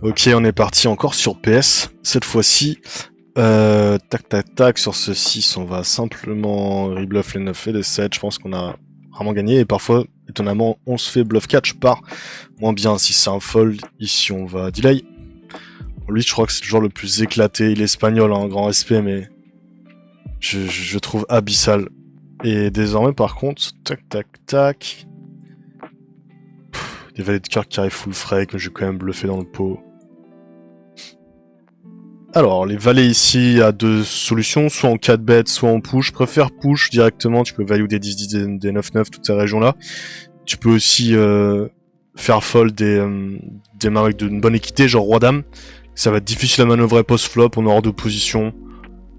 Ok, on est parti encore sur PS. Cette fois-ci, tac tac tac, sur ce 6, on va simplement rebluff les 9 et les 7. Je pense qu'on a vraiment gagné. Et parfois, étonnamment, on se fait bluff catch par moins bien. Si c'est un fold, ici on va delay. Lui, je crois que c'est le joueur le plus éclaté. Il est espagnol, hein, grand respect, mais je trouve abyssal. Et désormais, par contre, tac tac tac. Des valets de cœur qui arrivent full frag, mais je vais quand même bluffer dans le pot. Alors, les valets ici, il y a deux solutions, soit en 4 bet, soit en push. Je préfère push directement, tu peux value des 10-10, des 9-9, toutes ces régions-là. Tu peux aussi faire fold des mains avec une bonne équité, genre roi-dame. Ça va être difficile à manœuvrer post-flop, on est hors de position.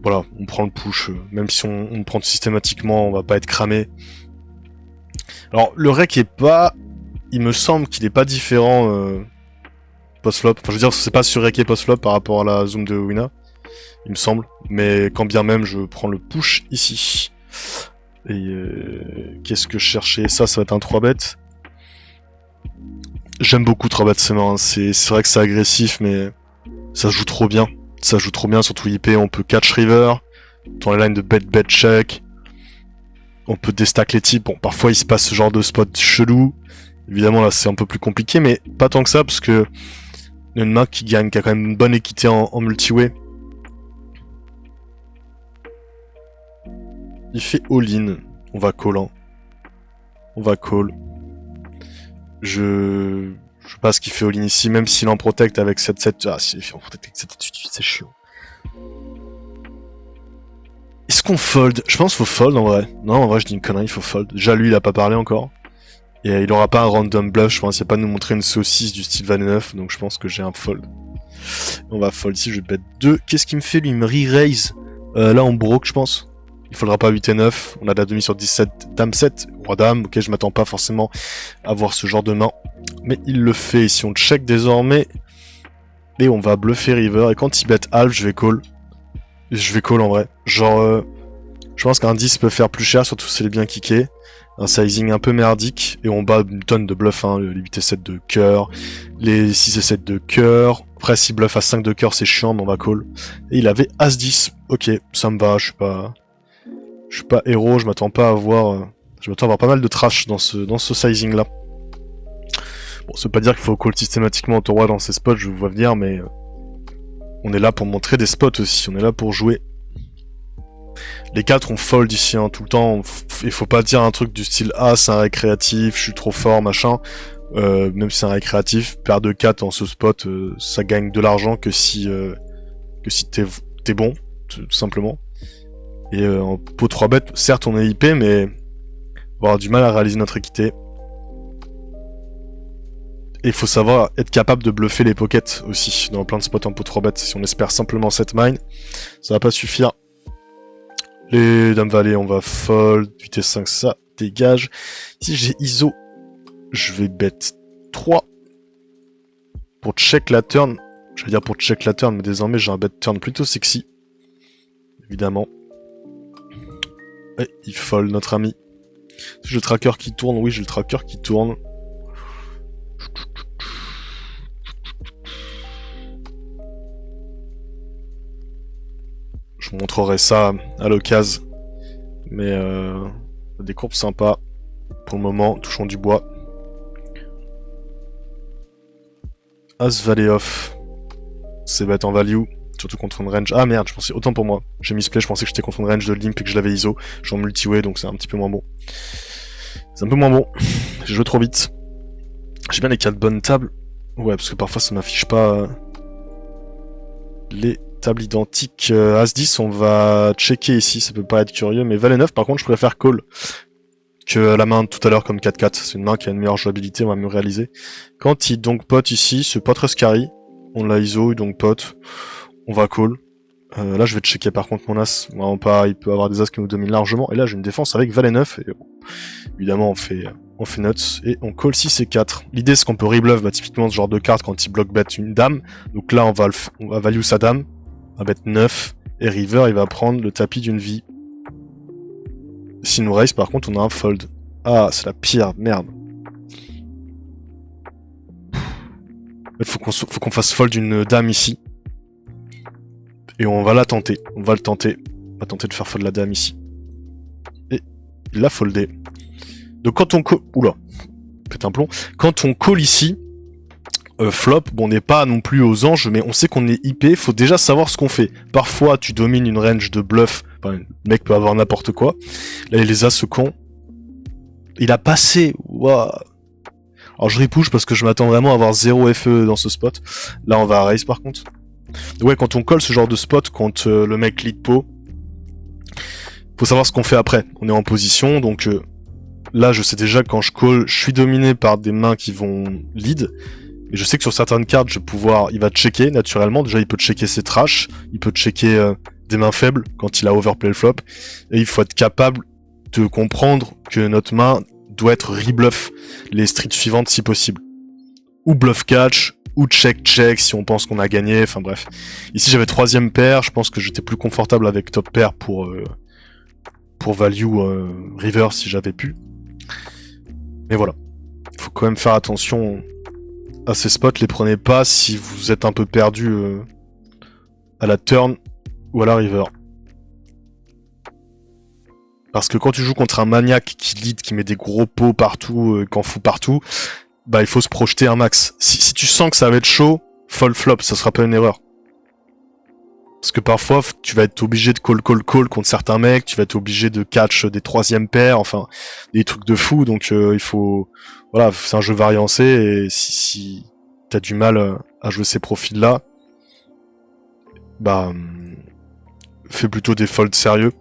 Voilà, on prend le push, même si on prend systématiquement, on va pas être cramé. Alors, le rec est pas... Il me semble qu'il est pas différent... post-flop. Enfin, je veux dire, c'est pas sur-requé post-flop par rapport à la zoom de Wina, il me semble. Mais quand bien même, je prends le push ici. Et qu'est-ce que je cherchais? Ça va être un 3-bet. J'aime beaucoup 3-bet ces mains. C'est vrai que c'est agressif, mais ça joue trop bien. Ça joue trop bien, surtout IP. On peut catch river, dans les lines de bet check. On peut déstack les types. Bon, parfois il se passe ce genre de spot chelou. Évidemment, là, c'est un peu plus compliqué, mais pas tant que ça, parce que il y a une main qui gagne, qui a quand même une bonne équité en multi-way. Il fait all-in. On va call, hein. On va call. Je sais pas ce qu'il fait all-in ici, même s'il en protect avec 7-7. Ah, s'il fait en protect avec 7-8, c'est chiant. Est-ce qu'on fold? Je pense qu'il faut fold en vrai. Non, en vrai, je dis une connerie, il faut fold. Déjà, lui, il a pas parlé encore. Et il aura pas un random bluff, je pense. Il va pas nous montrer une saucisse du style 29, donc je pense que j'ai un fold. On va fold ici, je vais bet 2. Qu'est-ce qu'il me fait lui? Il me re-raise. Là, on broke, je pense. Il faudra pas 8 et 9. On a de la demi sur 17, dame 7, roi dame. Ok, je m'attends pas forcément à voir ce genre de main. Mais il le fait. Ici, on check désormais. Et on va bluffer river. Et quand il bet half, je vais call. Je vais call en vrai. Genre, je pense qu'un 10 peut faire plus cher, surtout si c'est bien kické. Un sizing un peu merdique, et on bat une tonne de bluff, hein, les 8 et 7 de cœur, les 6 et 7 de cœur. Après, si bluff à 5 de cœur, c'est chiant, mais on va call. Et il avait As-10. Ok, ça me va, je suis pas héros, je m'attends pas à avoir... je m'attends à avoir pas mal de trash dans ce sizing-là. Bon, ça veut pas dire qu'il faut call systématiquement au roi dans ces spots, je vous vois venir, mais... on est là pour montrer des spots aussi, on est là pour jouer. Les 4 on fold ici, hein, tout le temps. Il faut pas dire un truc du style ah c'est un récréatif, je suis trop fort, machin. Même si c'est un récréatif, paire de 4 en ce spot, ça gagne de l'argent que si t'es bon, tout simplement. Et en pot 3 bet, certes on est IP, mais on va avoir du mal à réaliser notre équité. Et il faut savoir être capable de bluffer les pockets aussi, dans plein de spots en pot 3 bet. Si on espère simplement cette mine, ça va pas suffire. Les dames valet, on va fold, 8 et 5, ça dégage. Si j'ai ISO, je vais bet 3 pour check la turn. Je vais dire pour check la turn, mais désormais j'ai un bet turn plutôt sexy. Évidemment. Et il fold notre ami. J'ai le tracker qui tourne, oui j'ai le tracker qui tourne. Je vous montrerai ça à l'occasion. Mais des courbes sympas. Pour le moment, touchons du bois. As valet off. C'est bet en value. Surtout contre une range. Ah merde, je pensais autant pour moi. J'ai mis play, je pensais que j'étais contre une range de limp et que je l'avais ISO. Je suis en multi-way donc c'est un petit peu moins bon. C'est un peu moins bon. J'ai joué trop vite. J'ai bien les 4 bonnes tables. Ouais, parce que parfois ça m'affiche pas les tables identiques. As-10, on va checker ici, ça peut pas être curieux. Mais Valet 9, par contre, je préfère call que la main de tout à l'heure comme 4-4. C'est une main qui a une meilleure jouabilité, on va mieux réaliser. Quand il donc pot ici, c'est pas très scary. On l'a ISO, donc pot. On va call. Là, je vais checker par contre mon as. Vraiment pas, il peut avoir des as qui nous dominent largement. Et là, j'ai une défense avec Valet 9. Et bon, évidemment, on fait nuts. Et on call 6 et 4. L'idée, c'est qu'on peut rebluff, typiquement ce genre de carte quand il bloque bet une dame. Donc là, on va value sa dame. On va bet 9. Et river, il va prendre le tapis d'une vie. Si nous raise, par contre, on a un fold. Ah, c'est la pire, merde. fait, faut qu'on fasse fold une dame ici. Et on va la tenter. On va le tenter. On va tenter de faire fold la dame ici. Et il l'a foldé. Donc quand on call... Oula. Pète un plomb. Quand on call ici, flop, bon, on n'est pas non plus aux anges, mais on sait qu'on est IP, faut déjà savoir ce qu'on fait. Parfois, tu domines une range de bluff. Enfin, le mec peut avoir n'importe quoi. Là, il les a, ce con. Il a passé. Waouh. Alors je repush parce que je m'attends vraiment à avoir 0 FE dans ce spot. Là on va raise par contre. Ouais, quand on colle ce genre de spot, quand le mec lead pot, faut savoir ce qu'on fait après. On est en position, donc là je sais déjà que quand je call, je suis dominé par des mains qui vont lead. Et je sais que sur certaines cartes, je vais pouvoir, il va checker naturellement. Déjà il peut checker ses trash, il peut checker des mains faibles quand il a overplay le flop. Et il faut être capable de comprendre que notre main doit être rebluff les streets suivantes si possible. Ou bluff catch, ou check si on pense qu'on a gagné, enfin bref. Ici j'avais 3ème paire, je pense que j'étais plus confortable avec top pair pour value river si j'avais pu. Mais voilà. Faut quand même faire attention à ces spots, les prenez pas si vous êtes un peu perdu à la turn ou à la river. Parce que quand tu joues contre un maniaque qui lead, qui met des gros pots partout, qu'en fout partout, bah il faut se projeter un max. Si tu sens que ça va être chaud, fold flop, ça sera pas une erreur. Parce que parfois, tu vas être obligé de call contre certains mecs, tu vas être obligé de catch des 3ème paires, enfin, des trucs de fou, donc il faut... Voilà, c'est un jeu variancé, et si t'as du mal à jouer ces profils-là, bah... fais plutôt des folds sérieux.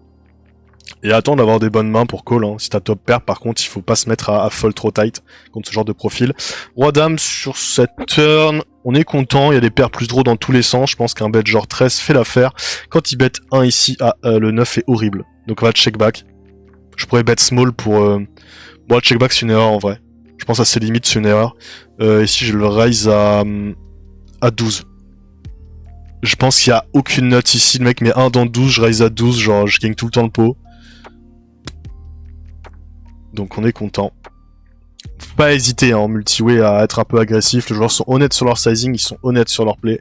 Et attends d'avoir des bonnes mains pour call, hein. Si t'as top pair, par contre, il faut pas se mettre à fold trop tight contre ce genre de profil. Roi dame sur cette turn, on est content, il y a des paires plus draw dans tous les sens, je pense qu'un bet genre 13 fait l'affaire. Quand il bet 1 ici, le 9 est horrible. Donc on va check back. Je pourrais bet small pour... Bon, check back c'est une erreur en vrai. Je pense à ses limites c'est une erreur. Ici je le raise à 12. Je pense qu'il y a aucune note ici, le mec met 1 dans 12, je raise à 12, genre je gagne tout le temps le pot. Donc on est content. Faut pas hésiter hein, en multi-way à être un peu agressif. Les joueurs sont honnêtes sur leur sizing, ils sont honnêtes sur leur play.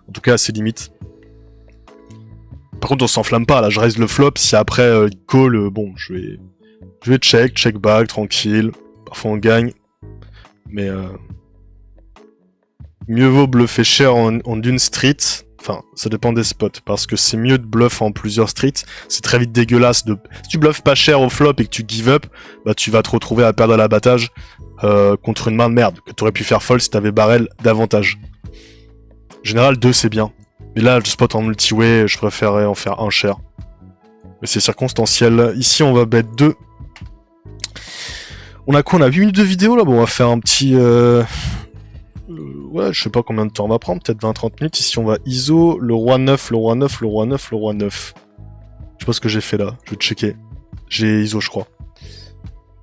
En tout cas à ses limites. Par contre on s'enflamme pas, là je raise le flop, si après il call, bon je vais check back, tranquille. Parfois on gagne. Mais mieux vaut bluffer cher en d'une street. Enfin, ça dépend des spots, parce que c'est mieux de bluff en plusieurs streets, c'est très vite dégueulasse de... Si tu bluffes pas cher au flop et que tu give up, bah tu vas te retrouver à perdre à l'abattage contre une main de merde, que t'aurais pu faire fold si t'avais barrel davantage. En général, 2 c'est bien. Mais là, le spot en multi-way, je préférerais en faire un cher. Mais c'est circonstanciel. Ici, on va bet 2. On a quoi? On a 8 minutes de vidéo, là? Bon, on va faire un petit... ouais, je sais pas combien de temps on va prendre, peut-être 20-30 minutes. Ici on va ISO, le roi 9, le roi 9, le roi 9, le roi 9. Je sais pas ce que j'ai fait là, je vais checker. J'ai ISO je crois.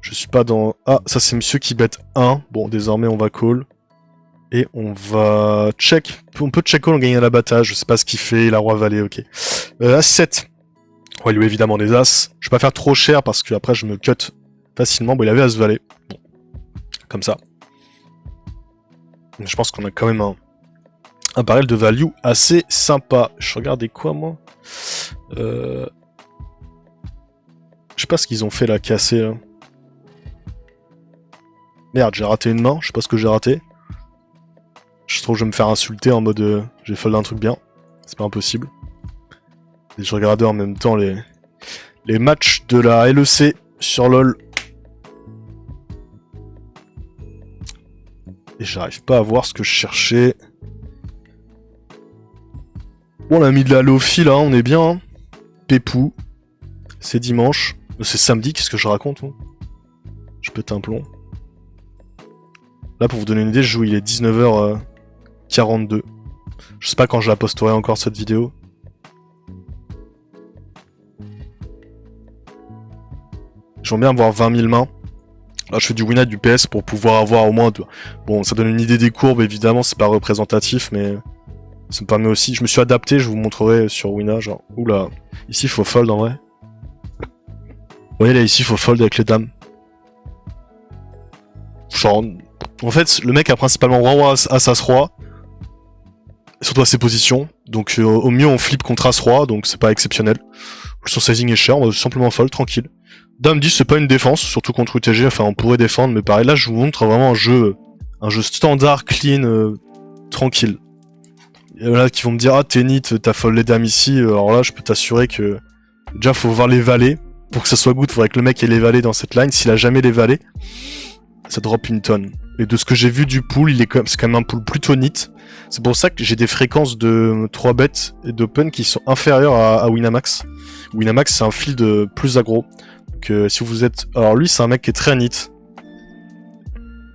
Je suis pas dans... Ah, ça c'est monsieur qui bet 1. Bon, désormais on va call. Et on va check. On peut check call, on gagne à l'abattage, je sais pas ce qu'il fait, la roi valet, ok. As 7. On va lui évidemment des as. Je vais pas faire trop cher parce que après je me cut facilement. Bon, il avait as valet. Bon. Comme ça. Je pense qu'on a quand même un barrel de value assez sympa. Je regardais quoi, moi Je sais pas ce qu'ils ont fait, là, cassé, là. Merde, j'ai raté une main. Je sais pas ce que j'ai raté. Je trouve que je vais me faire insulter en mode... j'ai fold un truc bien. C'est pas impossible. Et je regardais en même temps les matchs de la LEC sur LoL. Et j'arrive pas à voir ce que je cherchais. Bon, on a mis de la Lofi là, on est bien. Hein. Pépou. C'est dimanche. C'est samedi, qu'est-ce que je raconte moi? Je pète un plomb. Là, pour vous donner une idée, je joue, il est 19h42. Je sais pas quand je la posterai encore cette vidéo. J'aimerais bien avoir 20 000 mains. Là, je fais du win du PS pour pouvoir avoir au moins... Bon, ça donne une idée des courbes, évidemment, c'est pas représentatif, mais... Ça me permet aussi... Je me suis adapté, je vous montrerai sur Wina, genre... Oula, ici, il faut fold, en vrai. Vous voyez, là, ici, il faut fold avec les dames. Genre... En fait, le mec a principalement roi, as, as, roi. surtout à ses positions. Donc au mieux on flip contre As-Roi, donc c'est pas exceptionnel. Son sizing est cher, on va simplement fold, tranquille. Dame 10 c'est pas une défense, surtout contre UTG, enfin on pourrait défendre, mais pareil, là je vous montre vraiment un jeu standard, clean, tranquille. Et là qui vont me dire, ah t'es nit, t'as fold les dames ici, alors là je peux t'assurer que déjà faut voir les valets. Pour que ça soit good, faudrait que le mec ait les valets dans cette line. S'il a jamais les valets, ça drop une tonne. Et de ce que j'ai vu du pool, c'est quand même un pool plutôt neat. C'est pour ça que j'ai des fréquences de 3 bets et d'open qui sont inférieures à Winamax. Winamax, c'est un field plus aggro. Donc si vous êtes... Alors lui, c'est un mec qui est très neat.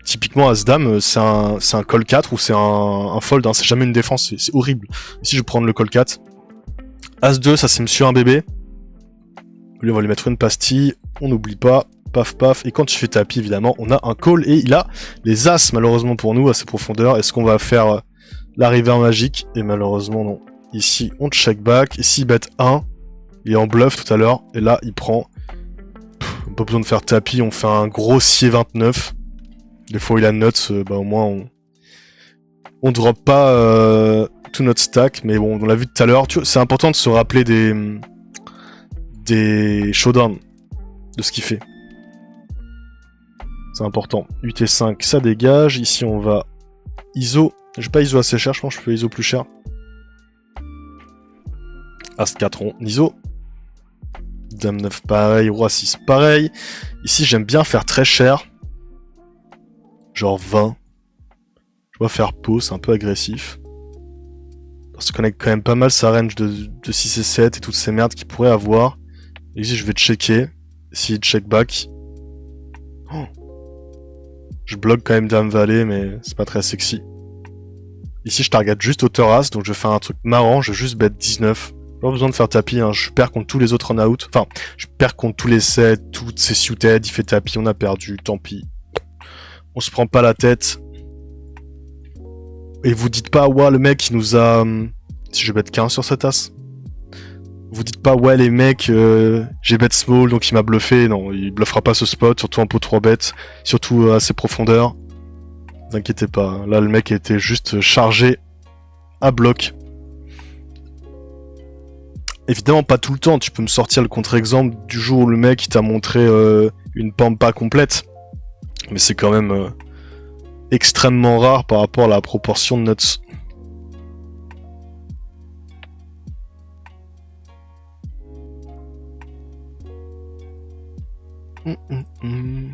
Typiquement, As-Dame, c'est un call 4 ou c'est un fold. Hein. C'est jamais une défense, c'est horrible. Ici, je vais prendre le call 4. As-2, ça c'est Monsieur un bébé. Lui, on va lui mettre une pastille. On n'oublie pas. Paf paf, et quand tu fais tapis évidemment on a un call et il a les as malheureusement pour nous à ses profondeurs. Est-ce qu'on va faire la river magique? Et malheureusement non. Ici on check back, ici bet 1, il est en bluff tout à l'heure, et là il prend, pas besoin de faire tapis, on fait un grossier 29. Des fois il a nuts, bah au moins on drop pas tout notre stack, mais bon on l'a vu tout à l'heure, c'est important de se rappeler des showdowns, de ce qu'il fait. C'est important. 8 et 5, ça dégage. Ici, on va ISO. J'ai pas ISO assez cher, je pense que je peux ISO plus cher. As 4, on ISO. Dame 9, pareil. Roi 6, pareil. Ici, j'aime bien faire très cher. Genre 20. Je dois faire pot, c'est un peu agressif. Ça connecte quand même pas mal sa range de 6 et 7 et toutes ces merdes qu'il pourrait avoir. Et ici, je vais checker. Essayer de check back. Oh. Je bloque quand même Dame Valet, mais c'est pas très sexy. Ici, je target juste hauteur As, donc je vais faire un truc marrant, je vais juste bet 19. Pas besoin de faire tapis, hein. Je perds contre tous les autres en out. Enfin, je perds contre tous les sets, toutes ces suited, il fait tapis, on a perdu, tant pis. On se prend pas la tête. Et vous dites pas, ouais, le mec, il nous a... Si je bet 15 sur cette as. Vous dites pas, ouais, les mecs, j'ai bet small, donc il m'a bluffé. Non, il bluffera pas ce spot, surtout en pot 3 bêtes, surtout à ses profondeurs. Ne vous inquiétez pas, là, le mec était juste chargé à bloc. Évidemment, pas tout le temps. Tu peux me sortir le contre-exemple du jour où le mec t'a montré une pampa complète. Mais c'est quand même extrêmement rare par rapport à la proportion de nuts. Mmh.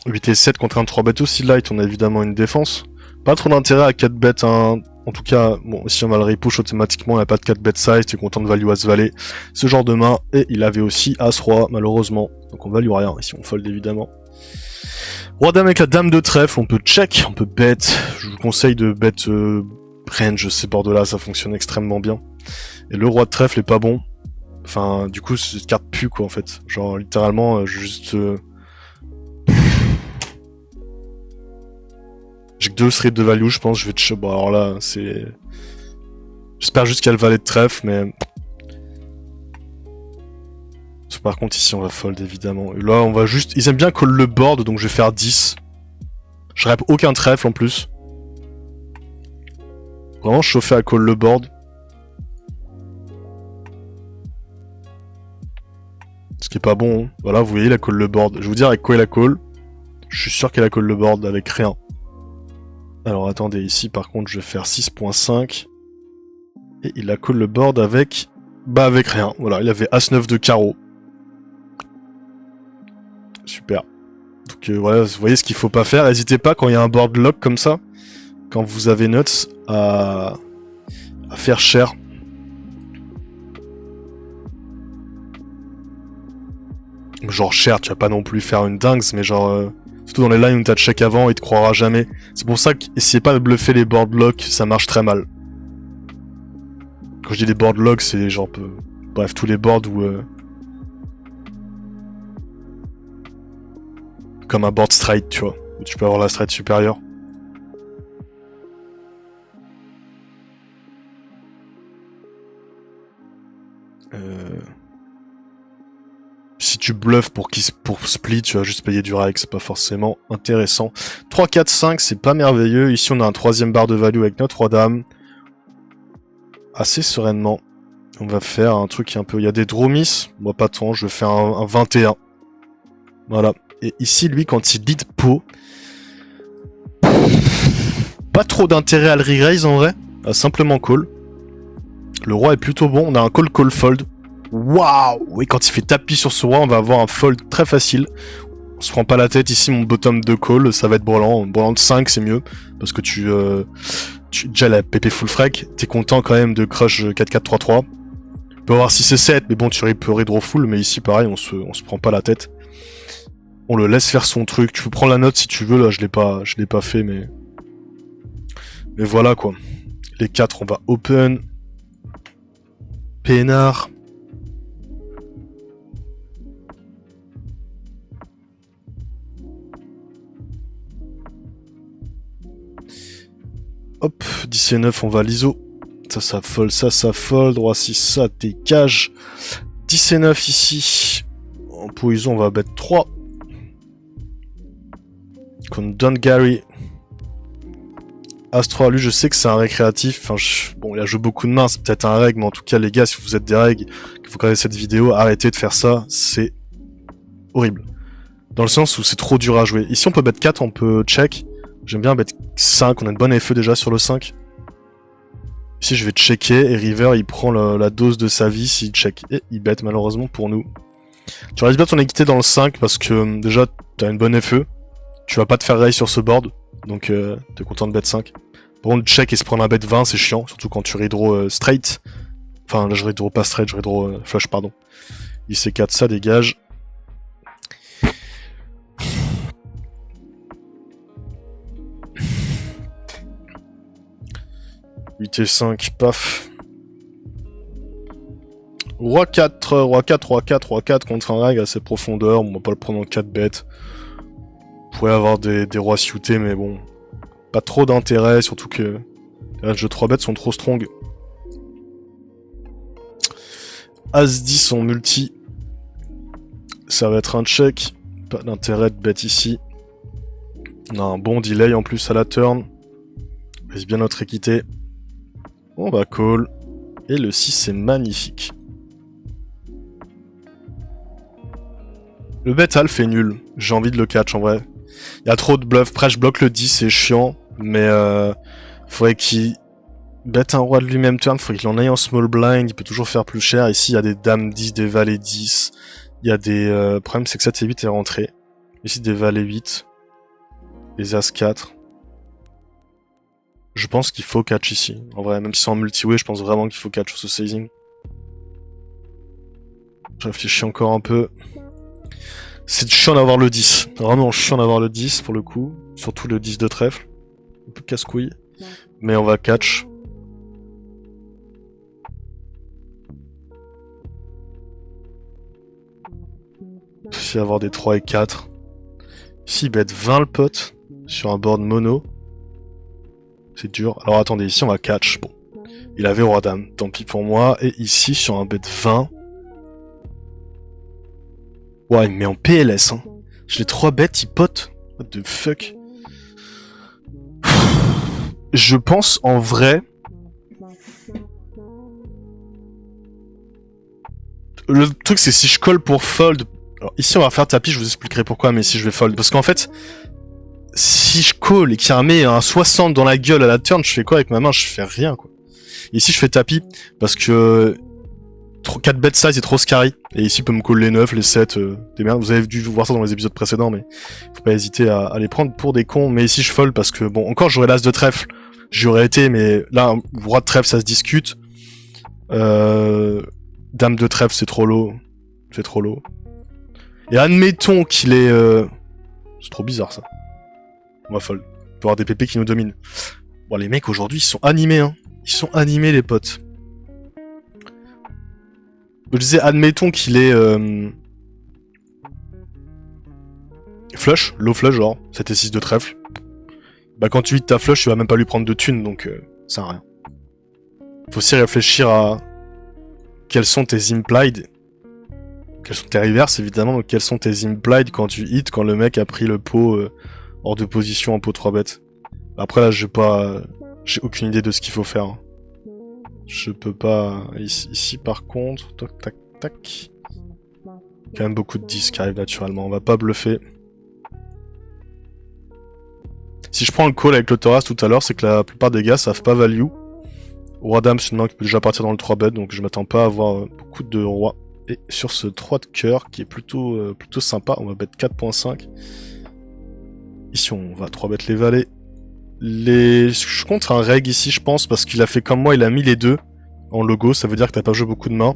8 et 7 contre un 3 bet aussi light, on a évidemment une défense. Pas trop d'intérêt à 4 bêtes, hein. En tout cas, bon, si on va le repush automatiquement, il n'y a pas de 4 bet size, t'es content de value As Valet, ce genre de main, et il avait aussi As Roi, malheureusement, donc on value rien, ici on fold évidemment. Roi Dame avec la Dame de trèfle, on peut check, on peut bet, je vous conseille de bet range, ces bords-là, ça fonctionne extrêmement bien. Et le Roi de trèfle est pas bon, enfin, du coup, cette carte pue quoi en fait, genre littéralement, juste... J'ai que 2 strips de value, je pense, je vais te... Bon, alors là, c'est... J'espère juste qu'il y a le valet de trèfle, mais... Par contre, ici, on va fold, évidemment. Et là, on va juste... Ils aiment bien call le board, donc je vais faire 10. Je rep aucun trèfle, en plus. Vraiment chauffé à call le board. Ce qui est pas bon. Hein. Voilà, vous voyez, il a call le board. Je vais vous dire avec quoi il a call. Je suis sûr qu'il a call le board avec rien. Alors, attendez, ici, par contre, je vais faire 6.5. Et il a call le board avec... Bah, avec rien. Voilà, il avait As-9 de carreau. Super. Donc voilà, vous voyez ce qu'il faut pas faire. N'hésitez pas quand il y a un board lock comme ça, quand vous avez nuts, à faire cher. Genre cher, tu vas pas non plus faire une dingue, mais genre... surtout dans les lines où t'as check avant, il te croira jamais. C'est pour ça qu'essayez pas de bluffer les board lock, ça marche très mal. Quand je dis les board lock, c'est genre... Bref, tous les boards où... Comme un board straight, tu vois. Où tu peux avoir la straight supérieure. tu bluffes pour split, tu vas juste payer du reg, c'est pas forcément intéressant. 3, 4, 5, c'est pas merveilleux. Ici, on a un troisième bar de value avec notre roi dame. Assez sereinement. On va faire un truc un peu... Il y a des draw miss. Moi, pas tant. Je vais faire un 21. Voilà. Et ici, lui, quand il lead pot... Pas trop d'intérêt à le re-raise, en vrai. À simplement call. Le roi est plutôt bon. On a un call-call-fold. Waouh! Oui, quand il fait tapis sur ce roi, on va avoir un fold très facile. On se prend pas la tête. Ici, mon bottom de call, ça va être Brelan. Brelan de 5, c'est mieux. Parce que tu déjà la PP full frag. T'es content quand même de crush 4-4-3-3. Tu peux avoir 6 et 7, mais bon, tu peux redraw full. Mais ici, pareil, on se prend pas la tête. On le laisse faire son truc. Tu peux prendre la note si tu veux. Là, je l'ai pas fait, mais voilà, quoi. Les 4, on va open. Peinard. Hop, 10 et 9, on va l'ISO. Ça fold, ça fold. Roi 6, ça dégage. 10 et 9 ici. En poison, on va mettre 3. Contre Don Gary. As-3, lui, je sais que c'est un récréatif. Enfin, bon, il a joué beaucoup de mains, c'est peut-être un reg, mais en tout cas, les gars, si vous êtes des regs, que vous regardez cette vidéo, arrêtez de faire ça. C'est horrible. Dans le sens où c'est trop dur à jouer. Ici, on peut bet 4, on peut check. J'aime bien bet 5, on a une bonne FE déjà sur le 5. Ici, je vais checker, et River, il prend la dose de sa vie s'il check. Et il bet, malheureusement, pour nous. Tu restes bien ton équité dans le 5, parce que, déjà, t'as une bonne FE. Tu vas pas te faire raise sur ce board. Donc t'es content de bet 5. Par contre, check et se prendre un bet 20, c'est chiant, surtout quand tu redraw straight. Enfin, là je redraw pas straight, je redraw flush, pardon. IC4, ça dégage. Huit et 5, paf. Roi 4, roi 4, roi 4, roi 4 contre un reg à ses profondeurs. On va pas le prendre en 4 bêtes. Vous pouvez avoir des rois suités, mais bon. Pas trop d'intérêt, surtout que les ranges de 3 bêtes sont trop strong. As-10 en multi. Ça va être un check. Pas d'intérêt de bet ici. On a un bon delay en plus à la turn. On laisse bien notre équité. On va call. Et le 6 est magnifique. Le bet alpha est nul. J'ai envie de le catch en vrai. Il y a trop de bluff. Après, je bloque le 10, c'est chiant. Mais faudrait qu'il bet un roi de lui-même turn. Faudrait qu'il en aille en small blind. Il peut toujours faire plus cher. Ici, il y a des dames 10, des valets 10. Il y a des... Le problème, c'est que 7 et 8 est rentré. Ici, des valets 8. Des as 4. Je pense qu'il faut catch ici. En vrai, même si c'est en multi-way, je pense vraiment qu'il faut catch sur ce sizing. Je réfléchis encore un peu. C'est chiant d'avoir le 10. Vraiment chiant d'avoir le 10 pour le coup. Surtout le 10 de trèfle. Un peu casse-couille. Mais on va catch. Ici, avoir des 3 et 4. Ici, il bet 20 le pot. Sur un board mono. C'est dur. Alors attendez, ici on va catch. Bon. Il avait roi dame. Tant pis pour moi. Et ici, sur un bet 20. Ouais, il met en PLS, hein. Je l'ai 3 bêtes, il pote. What the fuck. Je pense, en vrai... Le truc, c'est si je colle pour fold... Alors, ici, on va faire tapis, je vous expliquerai pourquoi, mais si je vais fold. Parce qu'en fait, si je call et qu'il y a un 60 dans la gueule à la turn, je fais quoi avec ma main? Je fais rien, quoi. Ici, je fais tapis, parce que... 4 bet size est trop scary. Et ici, il peut me call les 9, les 7, des merdes. Vous avez dû voir ça dans les épisodes précédents, mais faut pas hésiter à les prendre pour des cons. Mais ici, je fold parce que, bon, encore, j'aurais l'as de trèfle. J'y aurais été, mais là, roi de trèfle, ça se discute. Dame de trèfle, c'est trop low. C'est trop low. Et admettons qu'il est... C'est trop bizarre, ça. On va fold. Il peut y avoir des pépés qui nous dominent. Bon, les mecs, aujourd'hui, ils sont animés, hein. Ils sont animés, les potes. Je disais, admettons qu'il est flush, low flush, genre 7 et 6 de trèfle. Bah quand tu hits ta flush, tu vas même pas lui prendre de thunes, donc ça sert à rien. Faut aussi réfléchir à quels sont tes implied. Quels sont tes reverse évidemment, donc quels sont tes implied quand tu hit, quand le mec a pris le pot hors de position en pot 3 bêtes. Après là, j'ai aucune idée de ce qu'il faut faire. Hein. Je peux pas... Ici par contre, tac tac tac. Quand même beaucoup de 10 qui arrivent naturellement, on va pas bluffer. Si je prends le call avec le Thoras tout à l'heure, c'est que la plupart des gars savent pas value. Roi dame, c'est une main qui peut déjà partir dans le 3 bet, donc je m'attends pas à avoir beaucoup de rois. Et sur ce 3 de cœur, qui est plutôt sympa, on va bet 4.5. Ici, on va 3 bet les valets. Je compte un reg ici, je pense, parce qu'il a fait comme moi, il a mis les deux en logo, ça veut dire que t'as pas joué beaucoup de mains.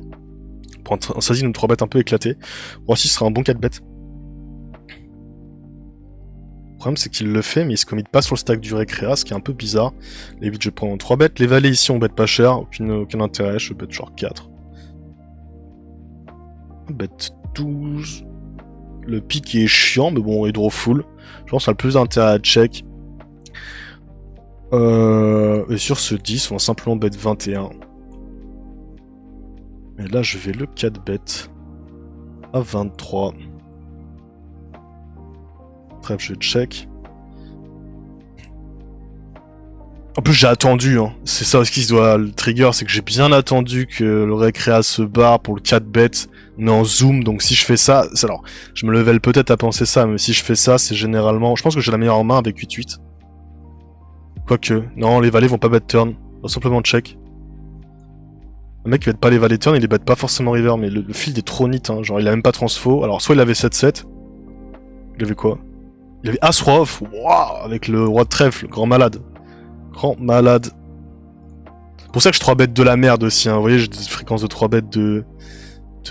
Pour un sizing de 3 bêtes un peu éclaté. Roi 6 sera un bon 4 bêtes. Le problème, c'est qu'il le fait, mais il se commit pas sur le stack du récréa, ce qui est un peu bizarre. Les 8, je prends 3 bêtes. Les valets ici, on bet pas cher, aucun intérêt, je bet genre 4. Bet 12. Le pic est chiant, mais bon, hydro full. Je pense qu'on a le plus d'intérêt à check. Et sur ce 10, on va simplement bet 21. Et là, je vais le 4 bet à 23. Bref, je check. En plus, j'ai attendu, hein. C'est ça aussi qui se doit le trigger, c'est que j'ai bien attendu que le récréa se barre pour le 4 bet, mais en zoom, donc si je fais ça, alors, je me level peut-être à penser ça, mais si je fais ça, c'est généralement, je pense que j'ai la meilleure main avec 8-8. Quoique, non, les valets vont pas bet turn, on va simplement check. Le mec il bet pas les valets turn, il les bet pas forcément river, mais le field est trop neat, hein. Genre il a même pas transfo, alors soit il avait 7-7, il avait quoi? Il avait As-Roi off, waouh, avec le roi de trèfle, grand malade. Grand malade. C'est pour ça que je 3 bêtes de la merde aussi, hein. Vous voyez, j'ai des fréquences de 3 bêtes de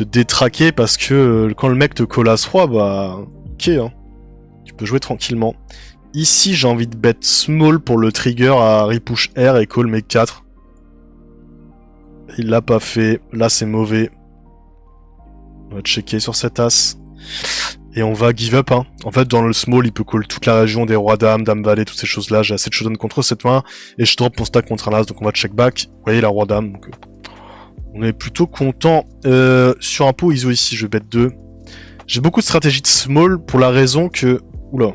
détraquer parce que quand le mec te colle As-Roi, bah, ok, hein. Tu peux jouer tranquillement. Ici, j'ai envie de bet small pour le trigger à repush R et call mec 4. Il l'a pas fait. Là, c'est mauvais. On va checker sur cet As. Et on va give up, hein. En fait, dans le small, il peut call toute la région des rois dames, dames valet, toutes ces choses-là. J'ai assez de showdown contre cette main. Et je drop mon stack contre un As, donc on va check back. Vous voyez, la roi dame. Donc, on est plutôt content. Sur un pot ISO ici, je bet 2. J'ai beaucoup de stratégies de small pour la raison que... Oula.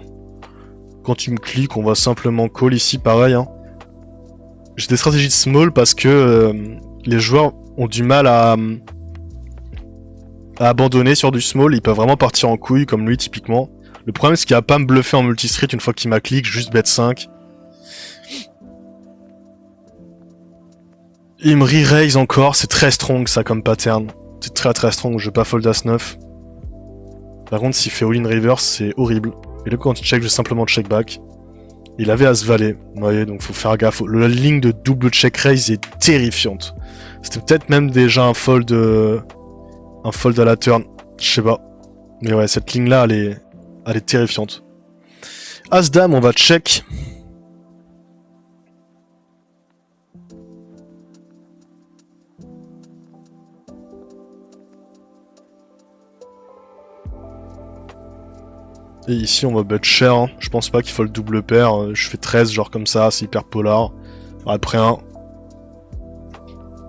Quand il me clique, on va simplement call ici, pareil, hein. J'ai des stratégies de small parce que les joueurs ont du mal à abandonner sur du small, ils peuvent vraiment partir en couille comme lui typiquement. Le problème c'est qu'il va pas me bluffer en multi-street une fois qu'il m'a click, juste bet 5. Il me re-raise encore, c'est très strong ça comme pattern. C'est très très strong, je vais pas fold as 9. Par contre s'il fait all-in reverse c'est horrible. Et là quand il check, je vais simplement check back. Il avait as valet, vous voyez, donc faut faire gaffe. La ligne de double check raise est terrifiante. C'était peut-être même déjà un fold à la turn, je sais pas. Mais ouais, cette ligne-là, elle est terrifiante. As-Dame, on va check. Et ici, on va bet cher. Hein. Je pense pas qu'il faut le double pair. Je fais 13, genre comme ça, c'est hyper polar. Après un.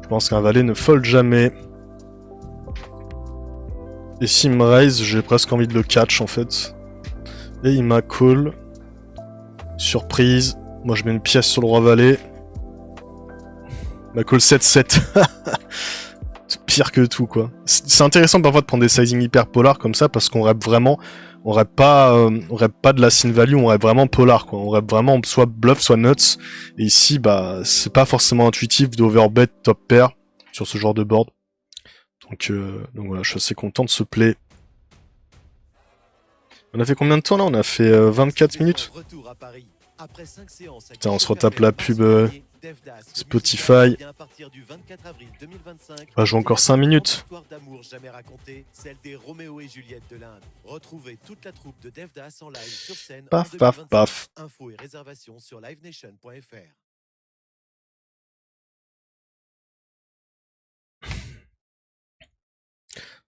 Je pense qu'un valet ne fold jamais. Et s'il me raise, j'ai presque envie de le catch en fait. Et il m'a call. Surprise. Moi je mets une pièce sur le roi valet. Il m'a call 7-7. C'est pire que tout quoi. C'est intéressant parfois de prendre des sizing hyper polar comme ça parce qu'on rep vraiment. On rep pas de la sin value, on rep vraiment polar quoi. On rep vraiment soit bluff soit nuts. Et ici bah c'est pas forcément intuitif d'overbet top pair sur ce genre de board. Donc voilà, je suis assez content de ce play. On a fait combien de temps là? On a fait 24 minutes. Putain, on se retape la pub Spotify. On va jouer encore 5 minutes. Paf, paf, paf.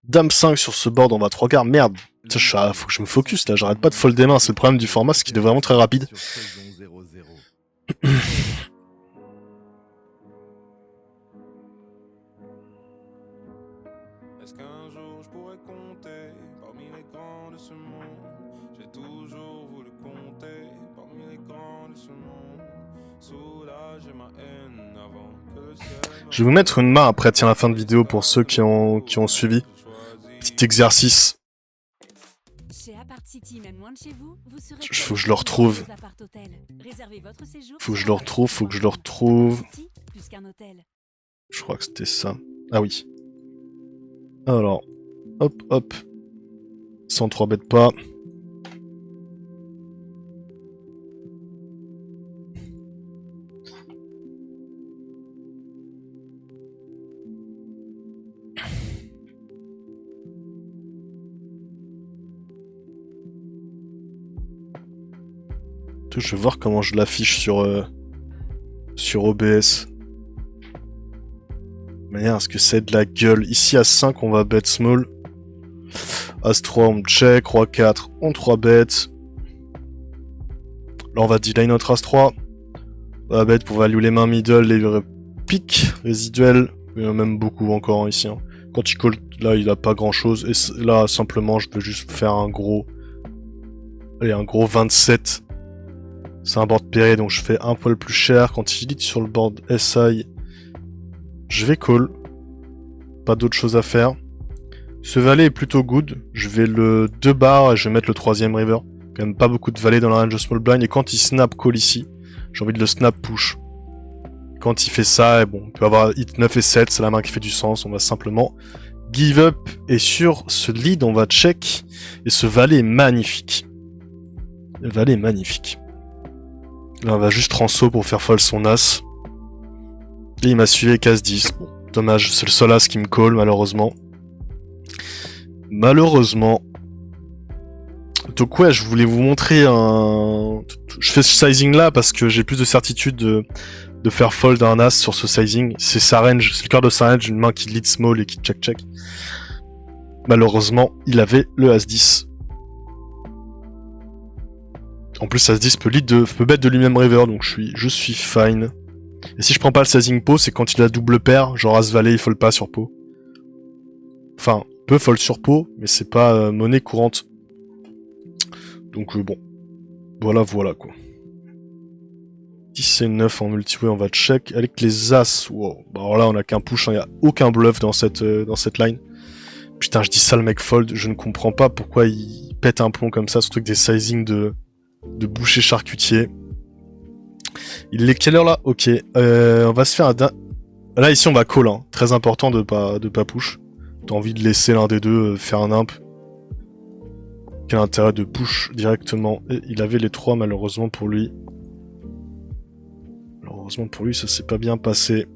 Dame 5 sur ce board, on va 3 quarts. Merde, faut que je me focus là, j'arrête pas de fold des mains. C'est le problème du format, c'est qu'il est vraiment très rapide. Est-ce qu'un jour je pourrais compter parmi les grands de ce monde? J'ai toujours voulu compter parmi les grands de ce monde. Soulager ma haine avant que le ciel. Je vais vous mettre une main après, tiens, la fin de vidéo pour ceux qui ont suivi. Petit exercice. Chez Apart City, même loin de chez vous, vous serez Faut que je le retrouve. Faut que je le retrouve. Je crois que c'était ça. Ah oui. Alors, hop, hop. 103 bêtes pas. Je vais voir comment je l'affiche sur OBS. De manière à ce que c'est de la gueule. Ici à 5, on va bet small. As 3, on check. Roi 4, on 3 bêtes. Là, on va delay notre As 3. On va bet pour value les mains middle, les piques résiduels. Il y en a même beaucoup encore ici. Hein. Quand il call, là, il a pas grand chose. Et là, simplement, je peux juste faire un gros. Allez, un gros 27. C'est un board pairé, donc je fais un poil plus cher. Quand il lead sur le board SI, je vais call. Pas d'autre chose à faire. Ce valet est plutôt good. Je vais le 2 barres et je vais mettre le 3ème river. Quand même pas beaucoup de valets dans la range de small blind. Et quand il snap call ici, j'ai envie de le snap push. Quand il fait ça, et bon, on peut avoir hit 9 et 7, c'est la main qui fait du sens. On va simplement give up. Et sur ce lead, on va check. Et ce valet est magnifique. Le valet est magnifique. Là, on va juste transo pour faire fold son as. Et il m'a suivi avec as 10. Bon, dommage, c'est le seul as qui me call, malheureusement. Donc ouais, je voulais vous montrer un... Je fais ce sizing là parce que j'ai plus de certitude de faire fold un as sur ce sizing. C'est sa range, c'est le cœur de sa range, une main qui lead small et qui check. Malheureusement, il avait le as 10. En plus, as 10 peut bet de lui-même river, donc je suis fine. Et si je prends pas le sizing pot, c'est quand il a double paire, genre as valet, il fold pas sur pot. Enfin, peut fold sur pot, mais c'est pas monnaie courante. Donc bon, voilà quoi. 10 et 9 en multi-way, on va check. Avec les as, wow. Bah alors là on a qu'un push, il n'y a aucun bluff dans cette line. Putain, je dis ça le mec fold, je ne comprends pas pourquoi il pète un plomb comme ça, surtout avec des sizing de boucher charcutier. Il est quelle heure là? Ok, on va se faire un... Là ici on va call, hein. Très important de pas push. T'as envie de laisser l'un des deux faire un imp. Quel intérêt de push directement? Et il avait les 3 malheureusement pour lui. Malheureusement pour lui ça s'est pas bien passé.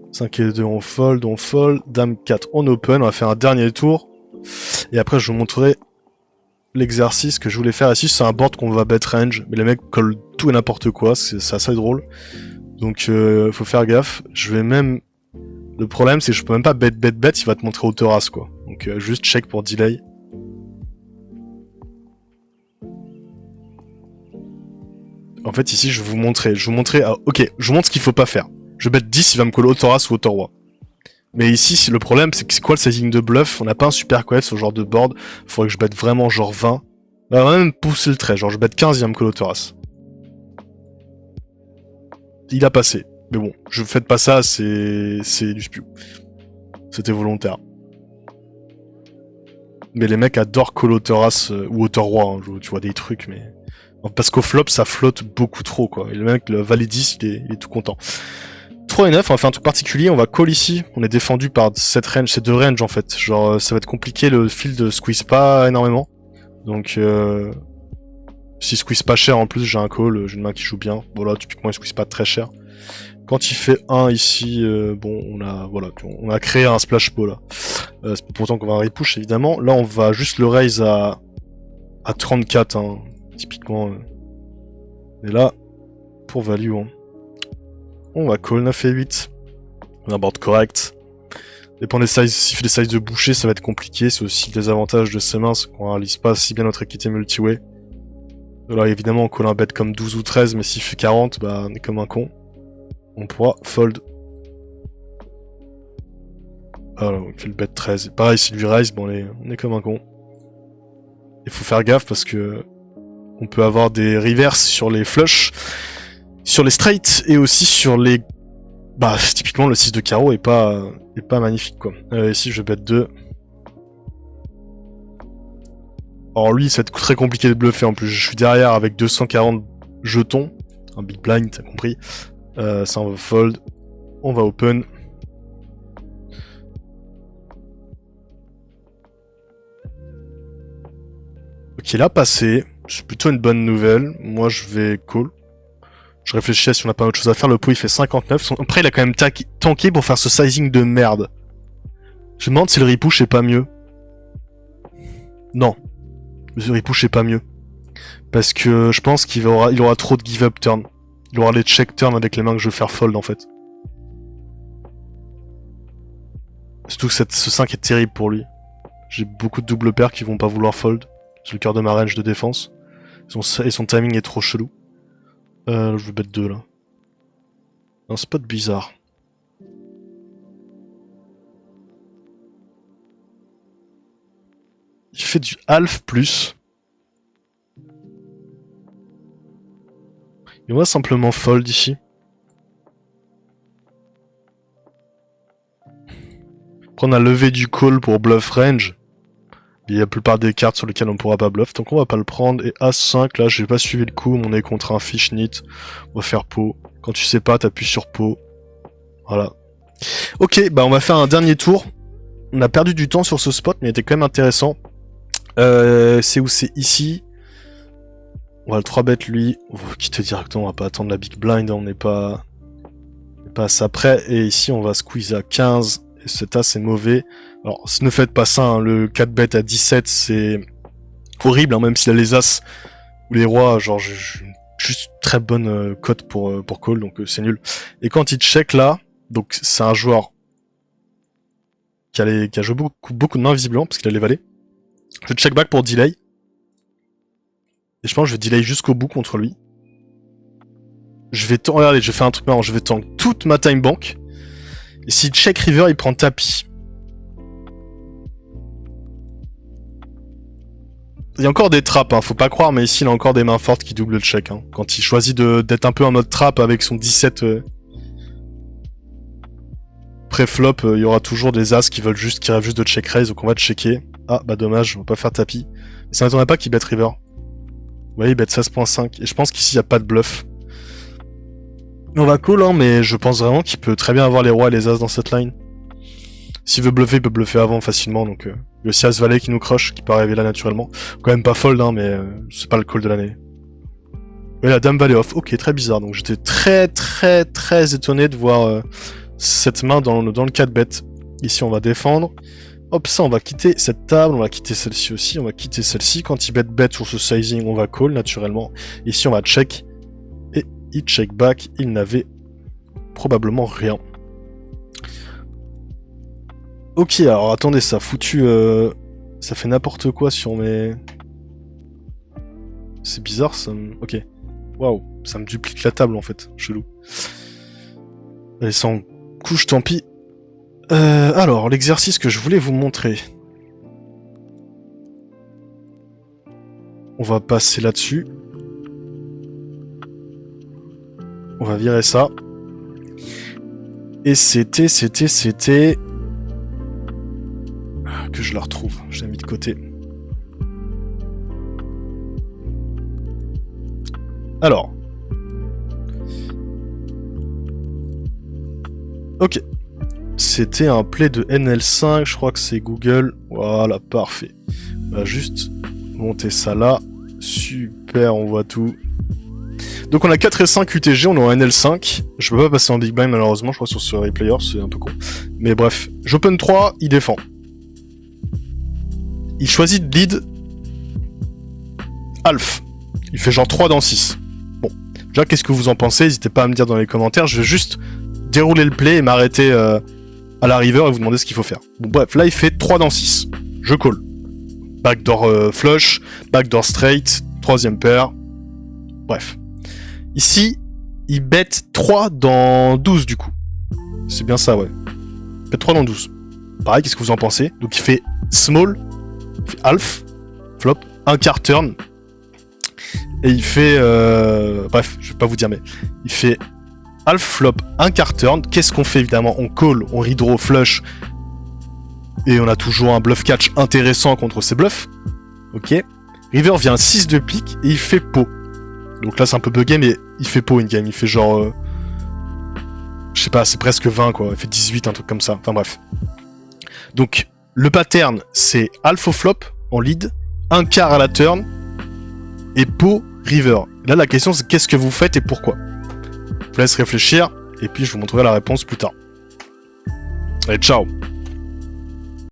« 5 et 2 on fold, Dame 4 on open, on va faire un dernier tour. Et après je vous montrerai l'exercice que je voulais faire ici. C'est un board qu'on va bet range, mais les mecs collent tout et n'importe quoi, c'est assez drôle. Donc faut faire gaffe. Je vais même... Le problème c'est que je peux même pas bet, il va te montrer hauteur as quoi. Donc juste check pour delay. En fait ici je vais vous montrer, ok, je vous montre ce qu'il faut pas faire. Je bet 10, il va me call hauteur as ou hauteur roi. Mais ici, le problème, c'est que c'est quoi le sizing de bluff? On n'a pas un super coef sur ce genre de board. Faudrait que je bette vraiment genre 20. Bah, on va même pousser le trait. Genre, je bette 15, il va me call hauteur as. Il a passé. Mais bon, je faites pas ça, c'est du spew. C'était volontaire. Mais les mecs adorent call hauteur as ou hauteur roi. Hein. Tu vois des trucs, mais... Parce qu'au flop, ça flotte beaucoup trop, quoi. Et le mec, le valet 10, il est tout content. 3 et 9, on va faire un truc particulier, on va call ici, on est défendu par cette range, ces deux ranges en fait, genre ça va être compliqué, le field squeeze pas énormément, donc s'il squeeze pas cher en plus j'ai un call, j'ai une main qui joue bien, voilà typiquement il squeeze pas très cher. Quand il fait 1 ici, bon on a créé un splash pot là, c'est pas pourtant qu'on va un repush évidemment, là on va juste le raise à 34 hein, typiquement, et là pour value hein. On va call 9 et 8. On a un board correct. Dépend des sizes. S'il fait des sizes de boucher, ça va être compliqué. C'est aussi le désavantage de ces mains, c'est qu'on réalise pas si bien notre équité multi-way. Alors évidemment, on colle un bet comme 12 ou 13, mais s'il fait 40, bah on est comme un con. On pourra fold. Voilà, on fait le bet 13. Et pareil, s'il lui raise, bon, on est comme un con. Il faut faire gaffe parce que on peut avoir des reverses sur les flush, sur les straights et aussi sur les... Bah, typiquement le 6 de carreau est pas magnifique, quoi. Ici, je bet 2. Alors lui, ça va être très compliqué de bluffer en plus. Je suis derrière avec 240 jetons. Un big blind, t'as compris. Ça, on va fold. On va open. Ok, là, passé. C'est plutôt une bonne nouvelle. Moi, je vais call. Je réfléchis à si on a pas autre chose à faire. Le pot, il fait 59. Après, il a quand même tanké pour faire ce sizing de merde. Je me demande si le repush est pas mieux. Non. Le repush est pas mieux. Parce que je pense qu'il aura trop de give up turn. Il aura les check turn avec les mains que je vais faire fold, en fait. Surtout que ce 5 est terrible pour lui. J'ai beaucoup de double paires qui vont pas vouloir fold. C'est le cœur de ma range de défense. Et son timing est trop chelou. Je vais bet 2 là. Un spot bizarre. Il fait du half plus. Et on va simplement fold ici. Après on a levé du call pour bluff range. Il y a la plupart des cartes sur lesquelles on pourra pas bluff, donc on va pas le prendre. Et As5, là, j'ai pas suivi le coup, on est contre un fish nit. On va faire pot. Quand tu sais pas, t'appuies sur pot. Voilà. Ok, bah on va faire un dernier tour. On a perdu du temps sur ce spot, mais il était quand même intéressant. C'est où? C'est ici. On va le 3-bet lui. On va quitter directement, on va pas attendre la big blind, on n'est pas à ça près. Et ici, on va squeeze à 15. Et cet as, c'est mauvais. Alors, ne faites pas ça, hein. Le 4-bet à 17, c'est horrible, hein, même s'il a les as ou les rois, genre, juste très bonne cote pour call, donc c'est nul. Et quand il check là, donc c'est un joueur qui a joué beaucoup de mains visiblement, parce qu'il a les valets. Je check back pour delay. Et je pense que je vais delay jusqu'au bout contre lui. Regardez, je vais faire un truc marrant, je vais tank toute ma time bank. Et si check river, il prend tapis. Il y a encore des trappes, hein, faut pas croire, mais ici il a encore des mains fortes qui doublent le check. Hein. Quand il choisit d'être un peu en mode trap avec son 17 pré-flop, il y aura toujours des as qui rêvent juste de check raise, donc on va checker. Ah bah dommage, on va pas faire tapis. Mais ça m'attendrait pas qu'il bet river. Vous voyez, il bet 16.5, et je pense qu'ici il y a pas de bluff. On va call, hein, mais je pense vraiment qu'il peut très bien avoir les rois et les as dans cette line. S'il veut bluffer, il peut bluffer avant facilement, donc le as valet qui nous crush, qui peut arriver là naturellement. Quand même pas fold, hein, mais c'est pas le call de l'année. Et la dame valet off, ok, très bizarre, donc j'étais très étonné de voir cette main dans le 4-bet. Ici on va défendre. Hop, ça on va quitter cette table, on va quitter celle-ci aussi, on va quitter celle-ci. Quand il bet sur ce sizing, on va call naturellement. Ici on va check. Et il check back, il n'avait probablement rien. Ok, alors attendez, ça a foutu... ça fait n'importe quoi sur mes... C'est bizarre, ça me... Ok. Waouh, ça me duplique la table en fait, chelou. Allez, ça en couche, tant pis. Alors, l'exercice que je voulais vous montrer. On va passer là-dessus. On va virer ça. Et c'était... Que je la retrouve, je l'ai mis de côté. Alors. Ok. C'était un play de NL5, je crois que c'est Google. Voilà, parfait. On va juste monter ça là. Super, on voit tout. Donc on a 4 et 5 UTG, on est en NL5. Je peux pas passer en Big Blind malheureusement, je crois sur ce replayer, c'est un peu con. Mais bref, j'open 3, il défend. Il choisit de lead Alf. Il fait genre 3 dans 6. Bon, déjà qu'est-ce que vous en pensez? N'hésitez pas à me dire dans les commentaires, je vais juste dérouler le play et m'arrêter à la river et vous demandez ce qu'il faut faire. Bon bref, là il fait 3 dans 6. Je call. Backdoor flush, backdoor straight, troisième paire. Bref. Ici, il bet 3 dans 12 du coup. C'est bien ça, ouais. Il bet 3 dans 12. Pareil, qu'est-ce que vous en pensez? Donc il fait small, il fait half, flop, un quart turn. Et il fait... Bref, je vais pas vous dire, mais... Il fait half flop, un quart turn. Qu'est-ce qu'on fait évidemment? On call, on redraw flush. Et on a toujours un bluff catch intéressant contre ces bluffs. Ok. River vient 6 de pique et il fait pot. Donc là c'est un peu bugué, mais il fait pot in-game. Il fait genre... je sais pas, c'est presque 20 quoi. Il fait 18, un truc comme ça. Enfin bref. Donc le pattern c'est half au flop en lead, un quart à la turn et pot river. Là la question c'est qu'est-ce que vous faites et pourquoi? Je vous laisse réfléchir et puis je vous montrerai la réponse plus tard. Allez, ciao!